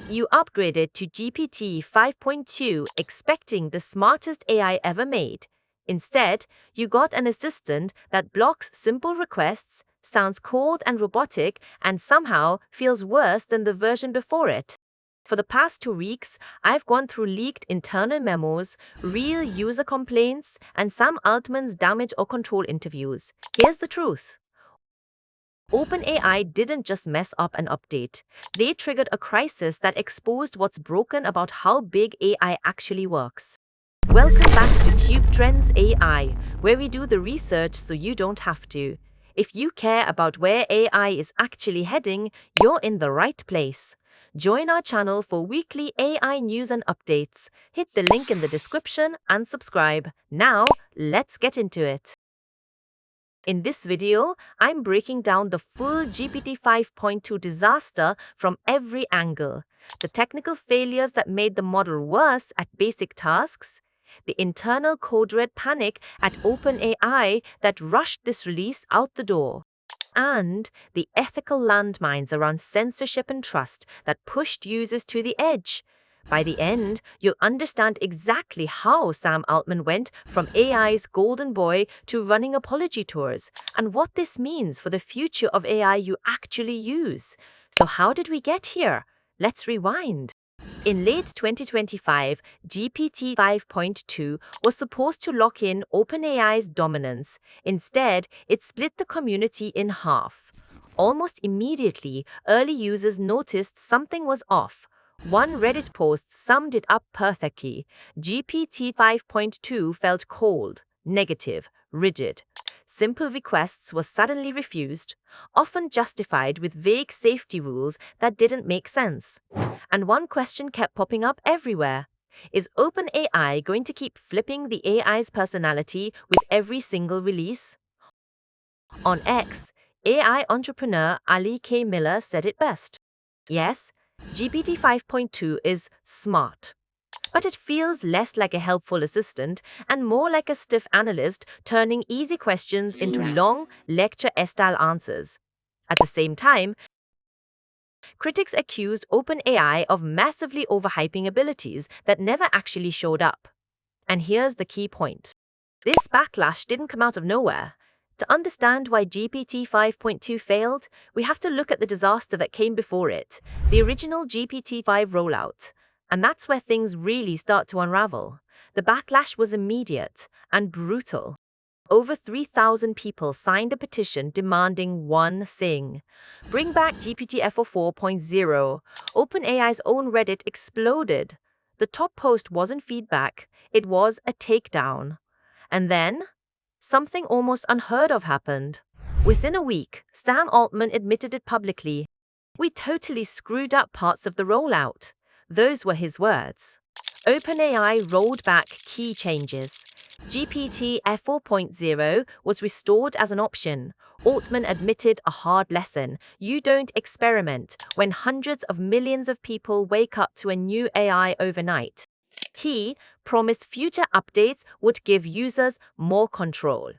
You upgraded to GPT 5.2 expecting the smartest AI ever made. Instead, you got an assistant that blocks simple requests, sounds cold and robotic, and somehow feels worse than the version before it. For the past 2 weeks, I've gone through leaked internal memos, real user complaints, and Sam Altman's damage or control interviews. Here's the truth. OpenAI didn't just mess up an update. They triggered a crisis that exposed what's broken about how big AI actually works. Welcome back to Tube Trends AI, where we do the research so you don't have to. If you care about where AI is actually heading, you're in the right place. Join our channel for weekly AI news and updates. Hit the link in the description and subscribe. Now, let's get into it. In this video, I'm breaking down the full GPT 5.2 disaster from every angle. The technical failures that made the model worse at basic tasks, the internal code red panic at OpenAI that rushed this release out the door, and the ethical landmines around censorship and trust that pushed users to the edge. By the end, you'll understand exactly how Sam Altman went from AI's golden boy to running apology tours, and what this means for the future of AI you actually use. So how did we get here? Let's rewind. In late 2025, GPT 5.2 was supposed to lock in OpenAI's dominance. Instead, it split the community in half. Almost immediately, early users noticed something was off. One Reddit post summed it up perfectly. GPT 5.2 felt cold, negative, rigid. Simple requests were suddenly refused, often justified with vague safety rules that didn't make sense. And one question kept popping up everywhere. Is OpenAI going to keep flipping the AI's personality with every single release? On X, AI entrepreneur Ali K. Miller said it best. Yes, GPT 5.2 is smart, but it feels less like a helpful assistant and more like a stiff analyst turning easy questions into long, lecture-style answers. At the same time, critics accused OpenAI of massively overhyping abilities that never actually showed up. And here's the key point. This backlash didn't come out of nowhere. To understand why GPT 5.2 failed, we have to look at the disaster that came before it, the original GPT-5 rollout. And that's where things really start to unravel. The backlash was immediate and brutal. Over 3,000 people signed a petition demanding one thing: bring back GPT 4.0. OpenAI's own Reddit exploded. The top post wasn't feedback, it was a takedown. And then, something almost unheard of happened. Within a week, Sam Altman admitted it publicly. We totally screwed up parts of the rollout. Those were his words. OpenAI rolled back key changes. GPT 4.0 was restored as an option. Altman admitted a hard lesson. You don't experiment when hundreds of millions of people wake up to a new AI overnight. He promised future updates would give users more control.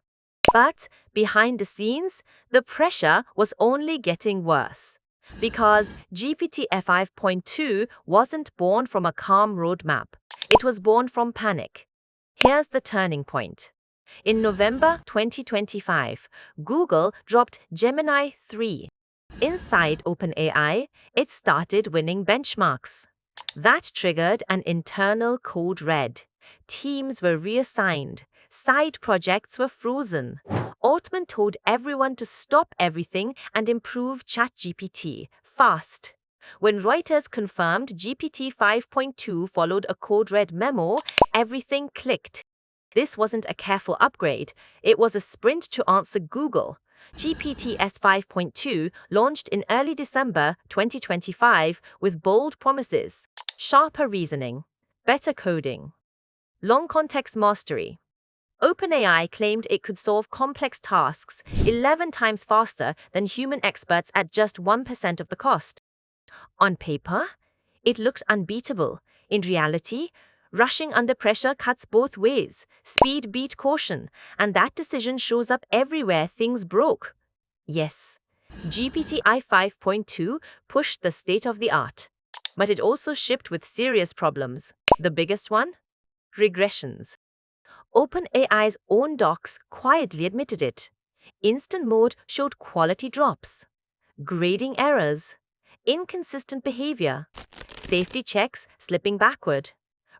But behind the scenes, the pressure was only getting worse. Because GPT 5.2 wasn't born from a calm roadmap. It was born from panic. Here's the turning point. In November 2025, Google dropped Gemini 3. Inside OpenAI, it started winning benchmarks. That triggered an internal code red. Teams were reassigned. Side projects were frozen. Altman told everyone to stop everything and improve ChatGPT fast. When Reuters confirmed GPT 5.2 followed a code red memo, everything clicked. This wasn't a careful upgrade. It was a sprint to answer Google. GPT 5.2 launched in early December 2025 with bold promises: sharper reasoning, better coding, long context mastery. OpenAI claimed it could solve complex tasks 11 times faster than human experts at just 1% of the cost. On paper, it looked unbeatable. In reality, rushing under pressure cuts both ways. Speed beat caution, and that decision shows up everywhere things broke. Yes, GPT 5.2 pushed the state of the art. But it also shipped with serious problems. The biggest one? Regressions. OpenAI's own docs quietly admitted it. Instant mode showed quality drops, grading errors, inconsistent behavior, safety checks slipping backward,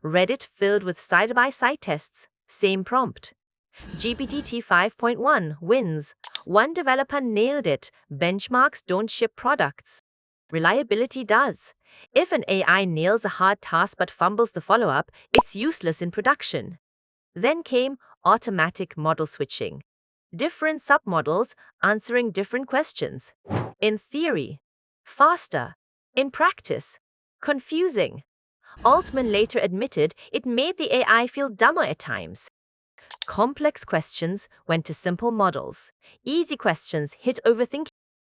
Reddit filled with side-by-side tests, same prompt. GPT 5.1 wins. One developer nailed it. Benchmarks don't ship products. Reliability does. If an AI nails a hard task but fumbles the follow-up, it's useless in production. Then came automatic model switching. Different submodels answering different questions. In theory, faster. In practice, confusing. Altman later admitted it made the AI feel dumber at times. Complex questions went to simple models. Easy questions hit overthinking.